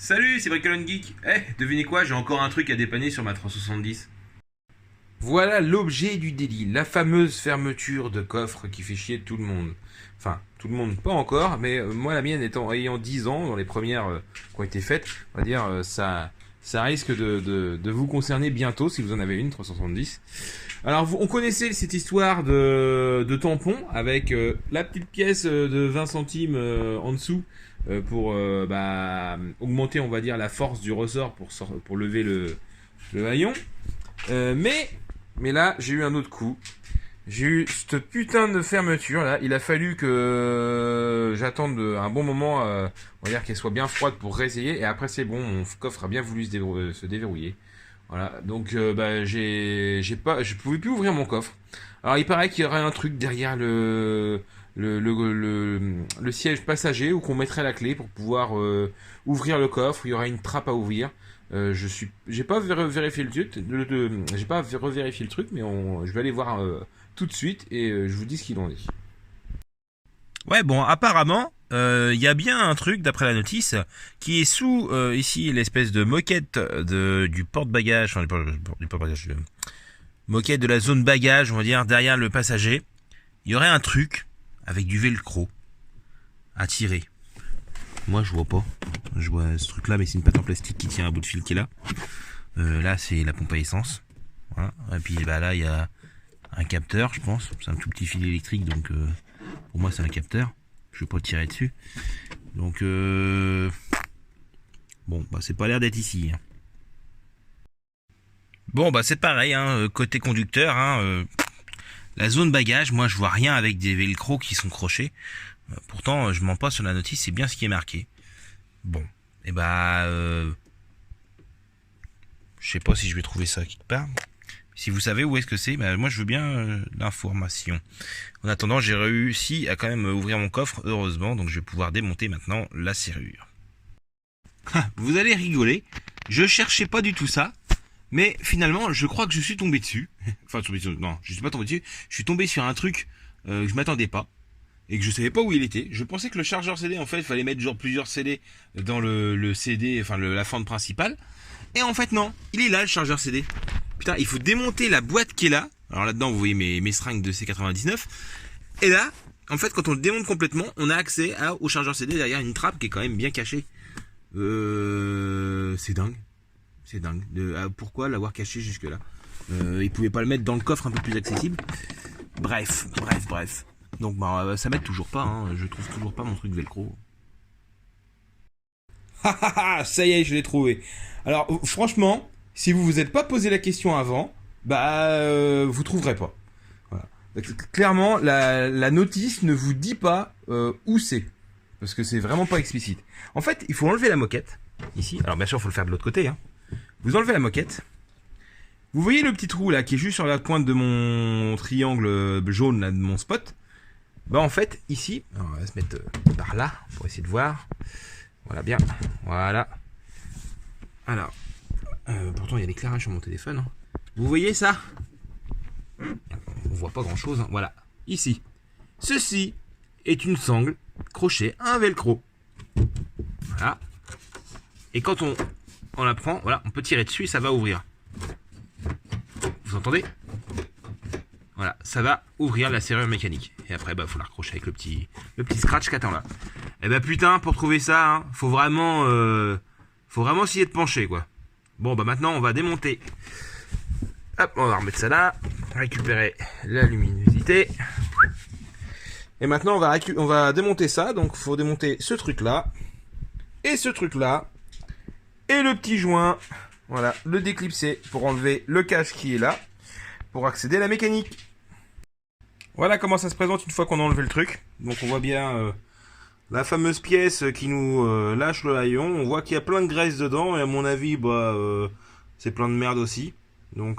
Salut, c'est Bricolone Geek. Devinez quoi, j'ai encore un truc à dépanner sur ma 370. Voilà l'objet du délit, la fameuse fermeture de coffre qui fait chier tout le monde. Enfin, tout le monde, pas encore, mais moi la mienne ayant 10 ans, dans les premières qui ont été faites, on va dire, ça risque de vous concerner bientôt si vous en avez une 370. Alors on connaissait cette histoire de tampon avec la petite pièce de 20 centimes en dessous pour augmenter, on va dire, la force du ressort pour lever le haillon. Mais là, j'ai eu un autre coup. J'ai eu cette putain de fermeture là. Il a fallu que j'attende un bon moment, on va dire qu'elle soit bien froide pour réessayer. Et après, c'est bon, mon coffre a bien voulu se déverrouiller. Voilà. Donc, je pouvais plus ouvrir mon coffre. Alors, il paraît qu'il y aurait un truc derrière le siège passager où qu'on mettrait la clé pour pouvoir ouvrir le coffre. Il y aurait une trappe à ouvrir. J'ai pas vérifié le truc, j'ai pas revérifié le truc, mais je vais aller voir tout de suite et je vous dis ce qu'il en est. Ouais, bon, apparemment, il y a bien un truc, d'après la notice, qui est sous, ici, l'espèce de moquette du porte-bagages, enfin, du porte-bagages, moquette de la zone bagage, on va dire, derrière le passager. Il y aurait un truc avec du velcro à tirer. Moi, je vois pas. Je vois ce truc-là, mais c'est une pâte en plastique qui tient un bout de fil qui est là. Là, c'est la pompe à essence. Voilà. Et puis, bah, là, il y a un capteur, je pense. C'est un tout petit fil électrique, donc pour moi, c'est un capteur. Je vais pas tirer dessus. Donc, bon, bah, c'est pas l'air d'être ici. Hein. Bon, bah, c'est pareil, hein, côté conducteur, hein, la zone bagage, moi, je vois rien avec des velcro qui sont crochés. Pourtant, je mens pas sur la notice, c'est bien ce qui est marqué. Bon, et bah, je sais pas si je vais trouver ça quelque part. Si vous savez où est-ce que c'est, bah, moi je veux bien l'information. En attendant, j'ai réussi à quand même ouvrir mon coffre, heureusement, donc je vais pouvoir démonter maintenant la serrure. Vous allez rigoler, je cherchais pas du tout ça, mais finalement, je crois que je suis tombé dessus. Enfin, non, je suis pas tombé dessus, je suis tombé sur un truc que je m'attendais pas. Et que je savais pas où il était. Je pensais que le chargeur CD, en fait, il fallait mettre genre plusieurs CD dans le CD, enfin la fente principale. Et en fait, non. Il est là, le chargeur CD. Putain, il faut démonter la boîte qui est là. Alors là-dedans, vous voyez mes seringues de C99. Et là, en fait, quand on le démonte complètement, on a accès au chargeur CD derrière une trappe qui est quand même bien cachée. C'est dingue. C'est dingue. Pourquoi l'avoir caché jusque-là il pouvait pas le mettre dans le coffre un peu plus accessible. Bref. Donc bah ça m'aide toujours pas, hein. Je trouve toujours pas mon truc velcro. Ça y est, je l'ai trouvé. Alors franchement, si vous vous êtes pas posé la question avant, vous trouverez pas. Voilà. Donc, clairement, la notice ne vous dit pas où c'est, parce que c'est vraiment pas explicite. En fait, il faut enlever la moquette ici. Alors bien sûr, il faut le faire de l'autre côté. Hein. Vous enlevez la moquette. Vous voyez le petit trou là qui est juste sur la pointe de mon triangle jaune là de mon spot. Bah en fait ici, alors, on va se mettre par là pour essayer de voir. Voilà bien, voilà. Alors, pourtant il y a l'éclairage sur mon téléphone. Hein. Vous voyez ça? On voit pas grand chose. Hein. Voilà, ici. Ceci est une sangle crochet, un velcro. Voilà. Et quand on la prend, voilà, on peut tirer dessus et ça va ouvrir. Vous entendez? Voilà, ça va ouvrir la serrure mécanique. Et après, bah, faut la recrocher avec le petit scratch qu'attend là. Et bah putain, pour trouver ça, hein, faut vraiment essayer de pencher, quoi. Bon, bah maintenant, on va démonter. Hop, on va remettre ça là. Récupérer la luminosité. Et maintenant, on va démonter ça. Donc, faut démonter ce truc là. Et ce truc là. Et le petit joint. Voilà, le déclipser pour enlever le cache qui est là. Pour accéder à la mécanique. Voilà comment ça se présente une fois qu'on a enlevé le truc. Donc on voit bien la fameuse pièce qui nous lâche le haillon. On voit qu'il y a plein de graisse dedans et à mon avis c'est plein de merde aussi. Donc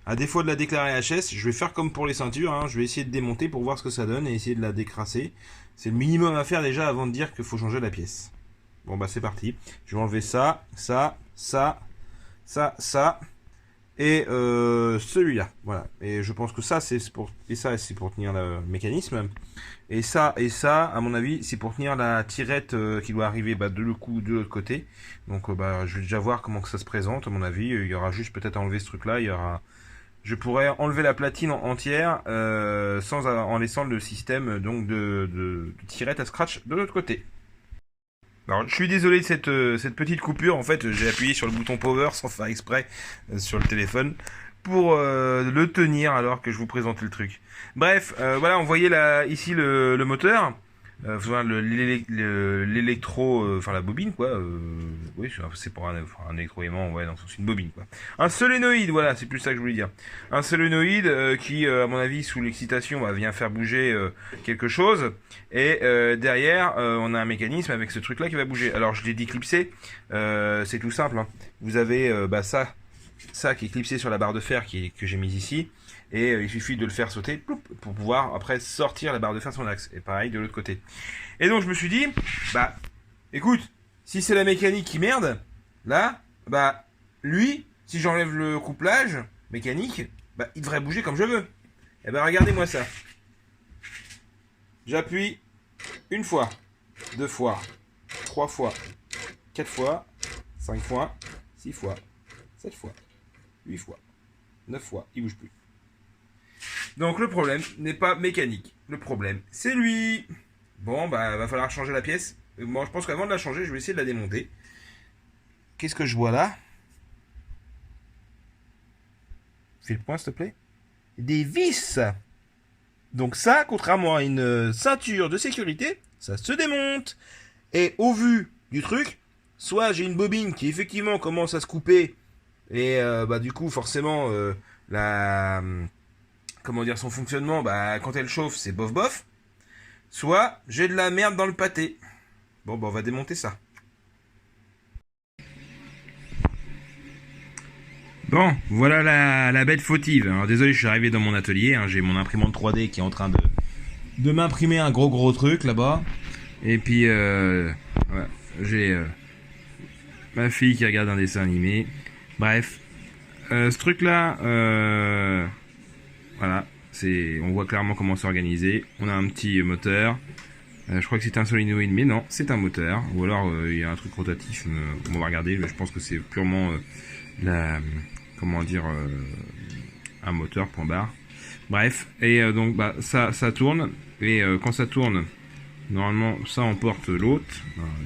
à défaut de la déclarer HS, je vais faire comme pour les ceintures. Hein. Je vais essayer de démonter pour voir ce que ça donne et essayer de la décrasser. C'est le minimum à faire déjà avant de dire qu'il faut changer la pièce. Bon bah c'est parti. Je vais enlever ça. et celui-là. Voilà. Et je pense que ça, c'est pour tenir le mécanisme. Et ça, à mon avis, c'est pour tenir la tirette qui doit arriver de l'autre côté. Donc, je vais déjà voir comment que ça se présente. À mon avis, il y aura juste peut-être à enlever ce truc-là. Je pourrais enlever la platine entière en laissant le système donc de tirette à scratch de l'autre côté. Alors, je suis désolé de cette petite coupure. En fait, j'ai appuyé sur le bouton power sans faire exprès sur le téléphone pour le tenir alors que je vous présentais le truc. Bref, voilà, on voyait ici le moteur. L'électro, enfin la bobine quoi. Oui, c'est pour un électroaimant, ouais, non, c'est une bobine quoi. Un solénoïde, voilà, c'est plus ça que je voulais dire. Un solénoïde qui, à mon avis, sous l'excitation, vient faire bouger quelque chose. Et derrière, on a un mécanisme avec ce truc-là qui va bouger. Alors, je l'ai déclipsé. C'est tout simple. Hein. Vous avez ça qui est clipsé sur la barre de fer que j'ai mise ici. Et il suffit de le faire sauter pour pouvoir après sortir la barre de fer de son axe. Et pareil de l'autre côté. Et donc je me suis dit, écoute, si c'est la mécanique qui merde, là, lui, si j'enlève le couplage mécanique, il devrait bouger comme je veux. Et regardez-moi ça. J'appuie une fois, 2 fois, 3 fois, 4 fois, 5 fois, 6 fois, 7 fois, 8 fois, 9 fois, il bouge plus. Donc le problème n'est pas mécanique. Le problème, c'est lui. Bon, va falloir changer la pièce. Moi, je pense qu'avant de la changer, je vais essayer de la démonter. Qu'est-ce que je vois là? Fais le point, s'il te plaît. Des vis. Donc ça, contrairement à une ceinture de sécurité, ça se démonte. Et au vu du truc, soit j'ai une bobine qui effectivement commence à se couper. Et du coup, forcément, son fonctionnement, quand elle chauffe, c'est bof bof. Soit j'ai de la merde dans le pâté. Bon, on va démonter ça. Bon, voilà la bête fautive. Alors désolé, je suis arrivé dans mon atelier. J'ai mon imprimante 3D qui est en train de m'imprimer un gros truc là-bas. Et puis, j'ai ma fille qui regarde un dessin animé. Bref, ce truc-là, voilà, on voit clairement comment c'est organisé. On a un petit moteur. Je crois que c'est un solénoïde, mais non, c'est un moteur. Ou alors il y a un truc rotatif. On va regarder. Mais je pense que c'est purement un moteur. Point barre. Bref, et donc ça tourne. Et quand ça tourne, normalement ça emporte l'autre.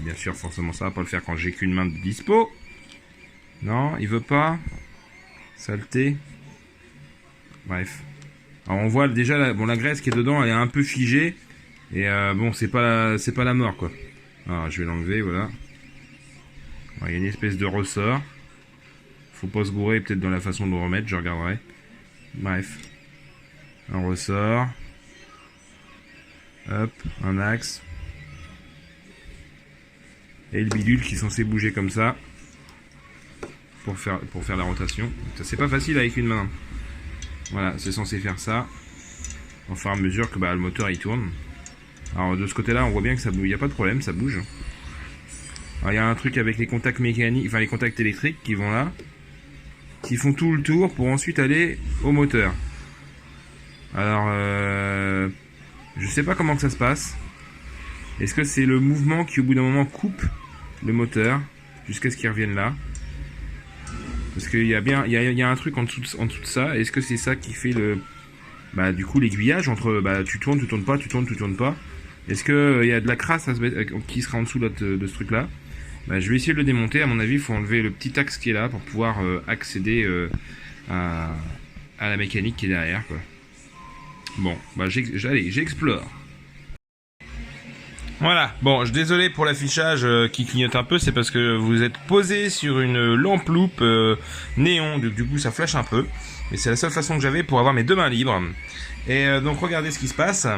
Bien sûr, forcément ça va pas le faire quand j'ai qu'une main de dispo. Non, il veut pas. Saleté. Bref. Alors on voit déjà la graisse qui est dedans, elle est un peu figée. Et c'est pas la mort quoi. Alors je vais l'enlever, voilà. Il y a une espèce de ressort. Faut pas se gourer peut-être dans la façon de le remettre, je regarderai. Bref. Un ressort. Hop, un axe. Et le bidule qui est censé bouger comme ça. Pour faire la rotation. Ça c'est pas facile avec une main. Voilà, c'est censé faire ça. Au fur et à mesure que le moteur il tourne. Alors de ce côté-là, on voit bien que ça bouge. Il n'y a pas de problème, ça bouge. Alors il y a un truc avec les contacts mécaniques, enfin les contacts électriques qui vont là, qui font tout le tour pour ensuite aller au moteur. Alors je sais pas comment que ça se passe. Est-ce que c'est le mouvement qui au bout d'un moment coupe le moteur jusqu'à ce qu'il revienne là? Parce qu'il y a un truc en dessous de ça. Est-ce que c'est ça qui fait du coup l'aiguillage entre tu tournes pas, tu tournes pas. Est-ce que il y a de la crasse qui sera en dessous de ce truc là? Je vais essayer de le démonter. À mon avis, il faut enlever le petit axe qui est là pour pouvoir accéder à la mécanique qui est derrière quoi. Bon, j'explore. Voilà, bon, je suis désolé pour l'affichage qui clignote un peu, c'est parce que vous êtes posé sur une lampe loupe néon, du coup ça flash un peu, mais c'est la seule façon que j'avais pour avoir mes 2 mains libres. Et donc regardez ce qui se passe,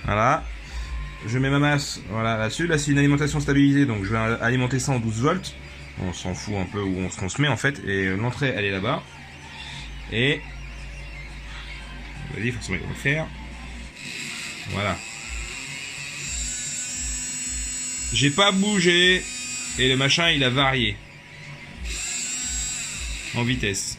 voilà, je mets ma masse voilà, là-dessus, là c'est une alimentation stabilisée, donc je vais alimenter ça en 12 volts, on s'en fout un peu où on se met en fait, et l'entrée elle est là-bas, et, vas-y forcément il va le faire, voilà. J'ai pas bougé et le machin il a varié en vitesse.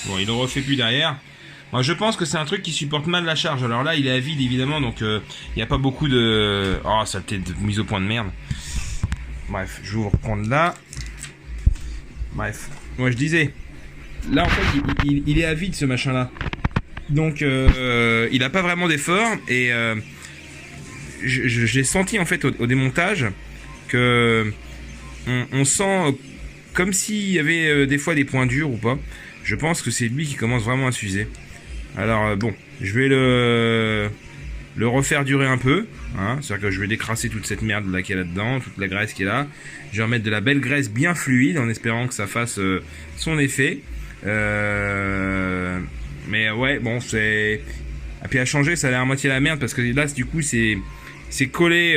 Bon, il en refait plus derrière. Moi, je pense que c'est un truc qui supporte mal la charge. Alors là, il est à vide évidemment, donc il n'y a pas beaucoup de... Oh, saleté de mise au point de merde. Bref, je vais vous reprendre là. Bref, moi je disais, là en fait, il est à vide ce machin-là. Donc, il n'a pas vraiment d'effort et j'ai senti en fait au démontage que on sent comme s'il y avait des fois des points durs ou pas. Je pense que c'est lui qui commence vraiment à s'user. Alors bon, je vais le refaire durer un peu, hein, c'est-à-dire que je vais décrasser toute cette merde là qu'il y a là-dedans, toute la graisse qui est là. Je vais remettre de la belle graisse bien fluide en espérant que ça fasse son effet. Mais ouais, bon, c'est... Et puis à changer, ça a l'air à moitié la merde parce que là, du coup, c'est collé,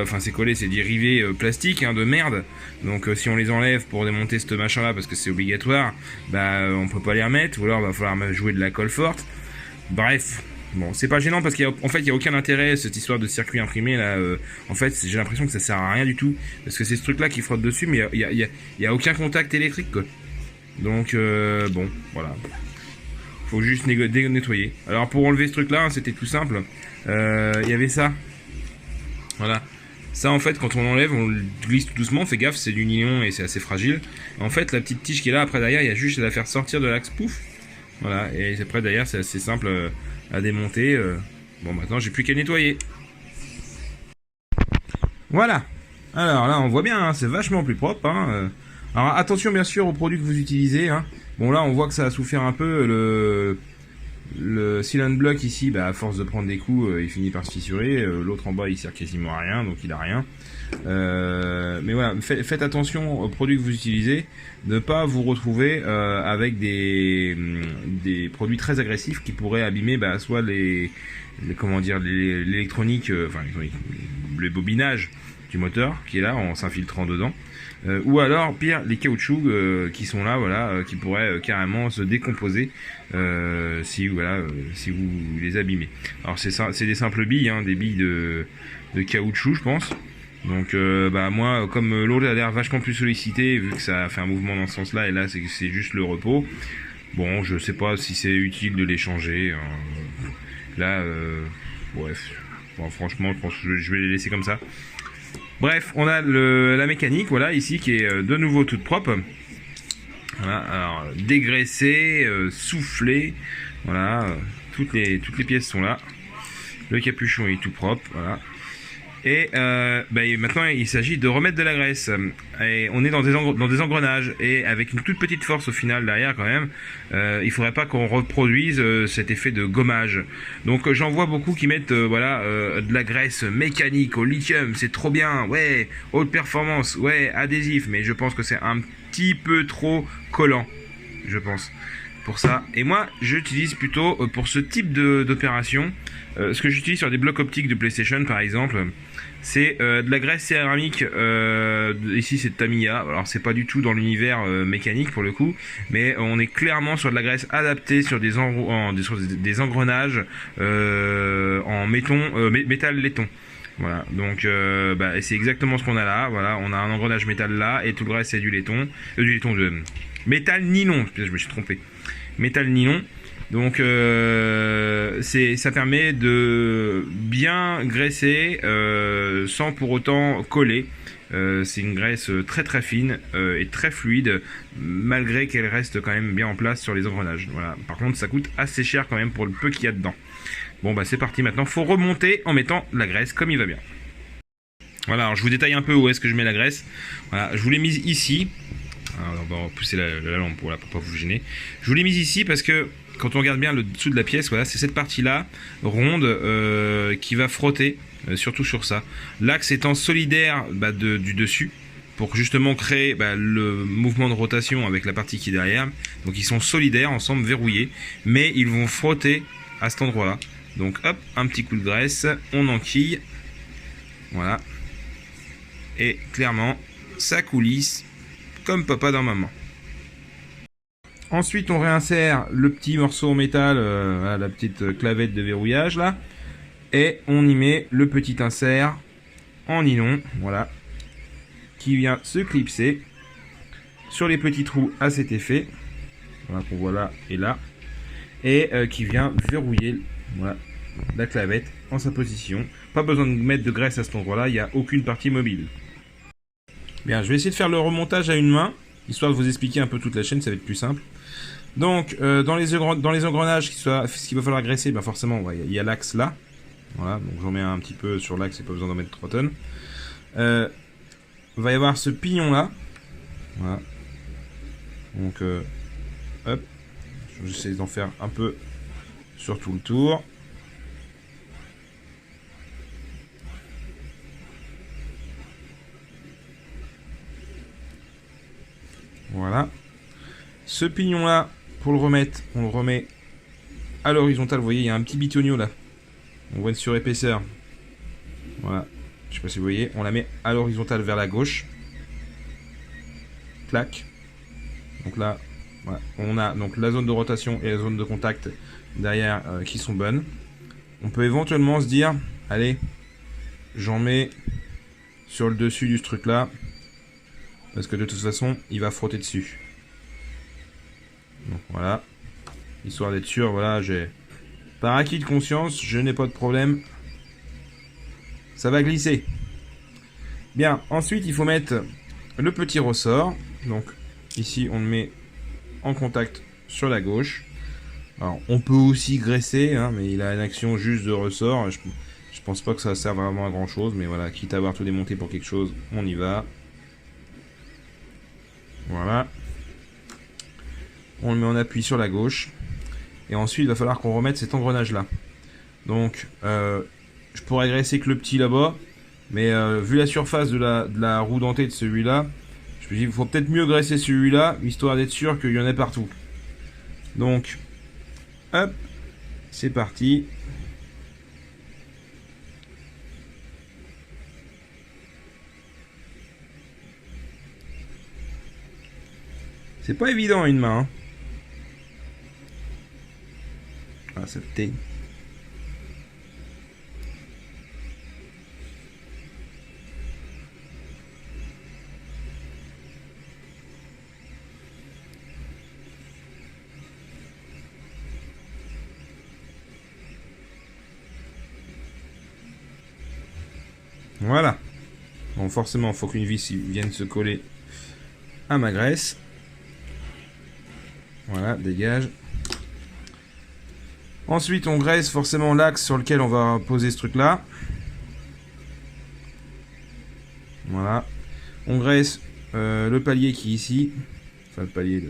enfin c'est collé, c'est des rivets plastiques hein, de merde. Donc si on les enlève pour démonter ce machin là parce que c'est obligatoire, bah on peut pas les remettre ou alors va falloir jouer de la colle forte. Bref, bon c'est pas gênant parce qu'en fait il y a aucun intérêt cette histoire de circuit imprimé là. En fait j'ai l'impression que ça sert à rien du tout parce que c'est ce truc là qui frotte dessus mais il y a aucun contact électrique quoi. Donc bon voilà. Faut juste nettoyer. Alors pour enlever ce truc là, hein, c'était tout simple. Il y avait ça. Voilà. Ça en fait quand on enlève, on le glisse tout doucement, fait gaffe, c'est du nylon et c'est assez fragile. Et en fait la petite tige qui est là après derrière, il y a juste à la faire sortir de l'axe pouf. Voilà, et après derrière c'est assez simple à démonter. Bon maintenant j'ai plus qu'à nettoyer. Voilà. Alors là on voit bien, hein, c'est vachement plus propre. Hein. Alors attention bien sûr aux produits que vous utilisez. Hein. Bon là on voit que ça a souffert un peu le sealant block ici, bah, à force de prendre des coups, il finit par se fissurer. L'autre en bas il sert quasiment à rien, donc il a rien. Mais voilà, faites attention aux produits que vous utilisez, ne pas vous retrouver avec des produits très agressifs qui pourraient abîmer bah, soit comment dire l'électronique, enfin le bobinage du moteur qui est là en s'infiltrant dedans. Ou alors pire les caoutchoucs qui sont là voilà qui pourraient carrément se décomposer si vous les abîmez. Alors c'est des simples billes hein, des billes de caoutchouc je pense. Donc bah moi comme l'autre a l'air vachement plus sollicité vu que ça a fait un mouvement dans ce sens là et là c'est juste le repos. Bon je sais pas si c'est utile de les changer hein. Là bref bon, franchement je pense que je vais les laisser comme ça. Bref, on a la mécanique, voilà, ici, qui est de nouveau toute propre. Voilà, alors, dégraissée, soufflée, voilà, toutes les pièces sont là. Le capuchon est tout propre, voilà. Et maintenant, il s'agit de remettre de la graisse. Et on est dans des engrenages. Et avec une toute petite force au final derrière quand même, il faudrait pas qu'on reproduise cet effet de gommage. Donc j'en vois beaucoup qui mettent de la graisse mécanique au lithium. C'est trop bien, ouais, haute performance, ouais, adhésif. Mais je pense que c'est un petit peu trop collant, je pense. Pour ça. Et moi, j'utilise plutôt pour ce type d'opération, ce que j'utilise sur des blocs optiques de PlayStation par exemple, c'est de la graisse céramique. Ici c'est de Tamiya. Alors c'est pas du tout dans l'univers mécanique pour le coup, mais on est clairement sur de la graisse adaptée sur des engrenages en métal laiton. Voilà, donc c'est exactement ce qu'on a là. Voilà, on a un engrenage métal là et tout le reste c'est du laiton, de métal nylon. Je me suis trompé. Métal nylon. Donc ça permet de bien graisser sans pour autant coller. C'est une graisse très très fine et très fluide malgré qu'elle reste quand même bien en place sur les engrenages. Voilà. Par contre ça coûte assez cher quand même pour le peu qu'il y a dedans. Bon bah c'est parti maintenant, faut remonter en mettant la graisse comme il va bien. Voilà, alors je vous détaille un peu où est-ce que je mets la graisse. Voilà, je vous l'ai mise ici. Alors, on va pousser la lampe pour pas vous gêner. Je vous l'ai mise ici parce que quand on regarde bien le dessous de la pièce, voilà, c'est cette partie-là, ronde, qui va frotter, surtout sur ça. L'axe étant solidaire du dessus, pour justement créer le mouvement de rotation avec la partie qui est derrière. Donc ils sont solidaires, ensemble, verrouillés, mais ils vont frotter à cet endroit-là. Donc hop, un petit coup de graisse, on enquille, voilà. Et clairement, ça coulisse comme papa dans maman. Ensuite, on réinsère le petit morceau en métal, la petite clavette de verrouillage là, et on y met le petit insert en nylon, voilà, qui vient se clipser sur les petits trous à cet effet. voilà, qu'on voit là et là, et qui vient verrouiller, voilà, la clavette en sa position. Pas besoin de mettre de graisse à cet endroit-là, il n'y a aucune partie mobile. Bien, je vais essayer de faire le remontage à une main, histoire de vous expliquer un peu toute la chaîne, ça va être plus simple. Donc, dans les engrenages, ce qu'il va falloir graisser, ben forcément, il y a l'axe là. Voilà, donc j'en mets un petit peu sur l'axe, et pas besoin d'en mettre 3 tonnes. Va y avoir ce pignon là. Voilà. Donc, hop. J'essaie d'en faire un peu sur tout le tour. Voilà. Ce pignon là, pour le remettre, on le remet à l'horizontale. Vous voyez, il y a un petit bitonio là. On voit une surépaisseur. Voilà. Je sais pas si vous voyez. On la met à l'horizontale vers la gauche. Clac. Donc là, voilà. On a donc la zone de rotation et la zone de contact derrière qui sont bonnes. On peut éventuellement se dire, allez, j'en mets sur le dessus du truc là. Parce que de toute façon, il va frotter dessus. Donc voilà. Histoire d'être sûr, voilà, j'ai... Par acquis de conscience, je n'ai pas de problème. Ça va glisser. Bien, ensuite, il faut mettre le petit ressort. Donc, ici, on le met en contact sur la gauche. Alors, on peut aussi graisser, hein, mais il a une action juste de ressort. Je pense pas que ça serve vraiment à grand chose, mais voilà, quitte à avoir tout démonté pour quelque chose, on y va. Voilà. On le met en appui sur la gauche. Et ensuite, il va falloir qu'on remette cet engrenage-là. Donc, je pourrais graisser que le petit là-bas. Mais vu la surface de la roue dentée de celui-là, je me dis qu'il faut peut-être mieux graisser celui-là, histoire d'être sûr qu'il y en ait partout. Donc, hop, c'est parti. C'est pas évident une main. Hein. Ah, ça t'est. Voilà. Bon, forcément, il faut qu'une vis vienne se coller à ma graisse. Voilà, dégage. Ensuite, on graisse forcément l'axe sur lequel on va poser ce truc-là. Voilà. On graisse le palier qui est ici. Enfin, le palier,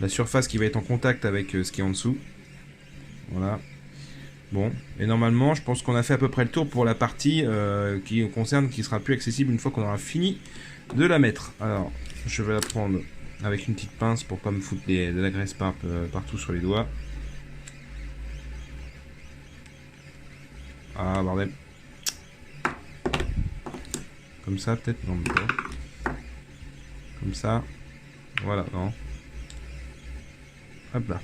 la surface qui va être en contact avec ce qui est en dessous. Voilà. Bon, et normalement, je pense qu'on a fait à peu près le tour pour la partie qui concerne, qui sera plus accessible une fois qu'on aura fini de la mettre. Alors, je vais la prendre avec une petite pince pour pas me foutre de la graisse partout sur les doigts. Ah, bordel. Comme ça, peut-être? Non, mais pas. Comme ça. Voilà, non. Hop là.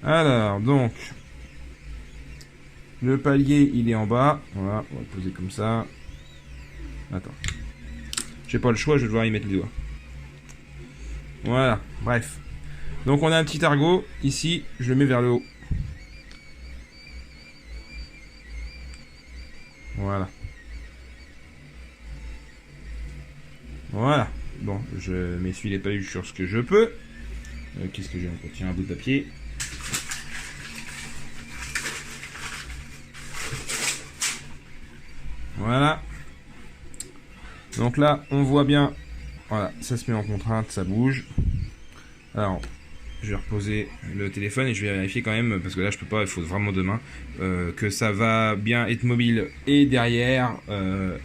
Alors, donc... Le palier, il est en bas. Voilà, on va le poser comme ça. Attends. J'ai pas le choix, je vais devoir y mettre les doigts. Voilà, bref. Donc on a un petit argot. Ici, je le mets vers le haut. Voilà. Voilà. Bon, je m'essuie les paluches sur ce que je peux. Qu'est-ce que j'ai encore? Tiens, un bout de papier. Voilà. Donc là, on voit bien. Voilà, ça se met en contrainte, ça bouge. Alors, je vais reposer le téléphone et je vais vérifier quand même, parce que là, je peux pas, il faut vraiment deux mains, que ça va bien être mobile et derrière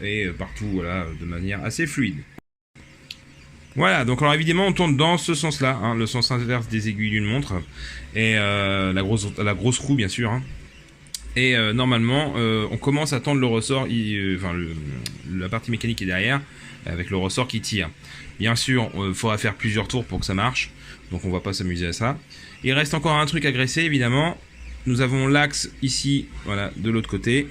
et partout, voilà, de manière assez fluide. Voilà, donc alors évidemment, on tourne dans ce sens-là, hein, le sens inverse des aiguilles d'une montre et la grosse roue, bien sûr. Hein. Et normalement, on commence à tendre le ressort, la partie mécanique est derrière, avec le ressort qui tire. Bien sûr, il faudra faire plusieurs tours pour que ça marche, donc on va pas s'amuser à ça. Il reste encore un truc à graisser, évidemment. Nous avons l'axe ici, voilà, de l'autre côté.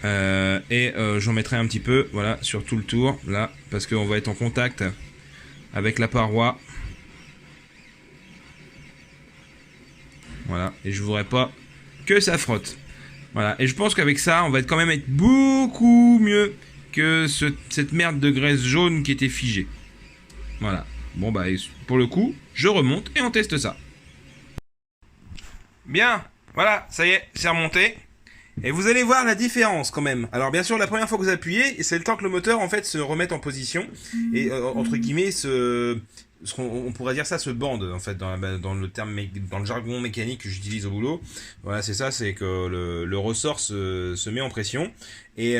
J'en mettrai un petit peu, voilà, sur tout le tour, là, parce qu'on va être en contact avec la paroi. Voilà, et je voudrais pas que ça frotte. Voilà, et je pense qu'avec ça, on va quand même être beaucoup mieux que cette merde de graisse jaune qui était figée. Voilà. Bon bah, pour le coup, je remonte et on teste ça. Bien, voilà, ça y est, c'est remonté. Et vous allez voir la différence quand même. Alors bien sûr, la première fois que vous appuyez, c'est le temps que le moteur en fait se remette en position et entre guillemets on pourrait dire ça se bande en fait dans le jargon mécanique que j'utilise au boulot. Voilà, c'est ça, c'est que le ressort se met en pression et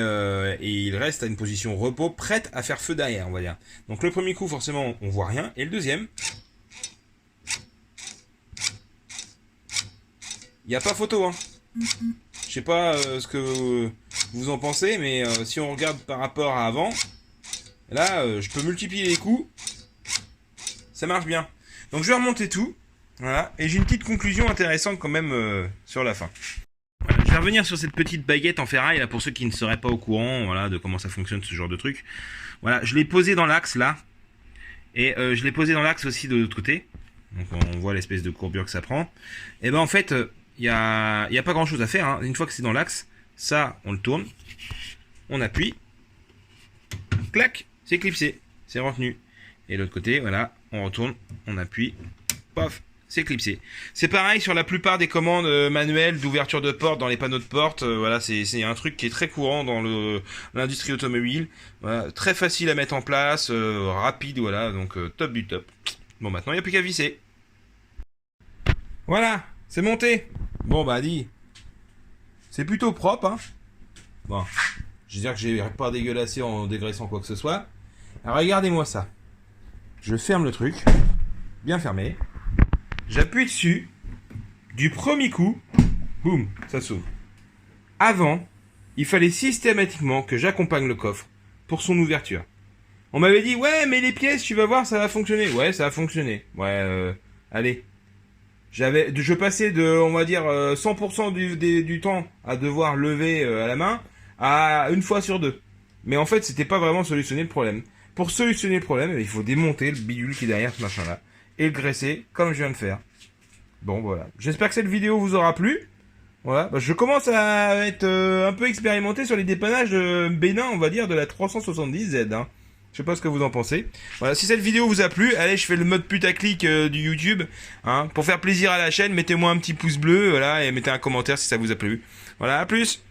il reste à une position repos, prête à faire feu derrière, on va dire. Donc le premier coup, forcément, on voit rien, et le deuxième, il y a pas photo, hein. Je sais pas ce que vous en pensez, mais si on regarde par rapport à avant, là, je peux multiplier les coups. Ça marche bien. Donc je vais remonter tout. Voilà. Et j'ai une petite conclusion intéressante quand même sur la fin. Voilà, je vais revenir sur cette petite baguette en ferraille là pour ceux qui ne seraient pas au courant, voilà, de comment ça fonctionne ce genre de truc. Voilà, je l'ai posé dans l'axe là. Et je l'ai posé dans l'axe aussi de l'autre côté. Donc on voit l'espèce de courbure que ça prend. Et ben en fait, il y a pas grand chose à faire, hein. Une fois que c'est dans l'axe, ça on le tourne. On appuie. Clac, c'est clipsé. C'est retenu. Et l'autre côté, voilà, on retourne, on appuie, paf, c'est clipsé. C'est pareil sur la plupart des commandes manuelles d'ouverture de porte dans les panneaux de porte. Voilà, c'est un truc qui est très courant dans l'industrie automobile. Voilà, très facile à mettre en place, rapide, voilà, donc top du top. Bon, maintenant, il n'y a plus qu'à visser. Voilà, c'est monté. Bon, bah, dis, c'est plutôt propre, hein. Bon, je veux dire que j'ai pas dégueulassé en dégraissant quoi que ce soit. Alors, regardez-moi ça. Je ferme le truc, bien fermé. J'appuie dessus. Du premier coup, boum, ça s'ouvre. Avant, il fallait systématiquement que j'accompagne le coffre pour son ouverture. On m'avait dit, ouais, mais les pièces, tu vas voir, ça va fonctionner. Ouais, ça a fonctionné. Ouais, allez. Je passais de, on va dire, 100% du temps à devoir lever à la main à une fois sur deux. Mais en fait, c'était pas vraiment solutionner le problème. Pour solutionner le problème, il faut démonter le bidule qui est derrière ce machin-là et le graisser comme je viens de faire. Bon, voilà. J'espère que cette vidéo vous aura plu. Voilà. Bah, je commence à être un peu expérimenté sur les dépannages bénins, on va dire, de la 370Z. Hein. Je sais pas ce que vous en pensez. Voilà. Si cette vidéo vous a plu, allez, je fais le mode putaclic du YouTube. Hein. Pour faire plaisir à la chaîne, mettez-moi un petit pouce bleu, voilà, et mettez un commentaire si ça vous a plu. Voilà, à plus.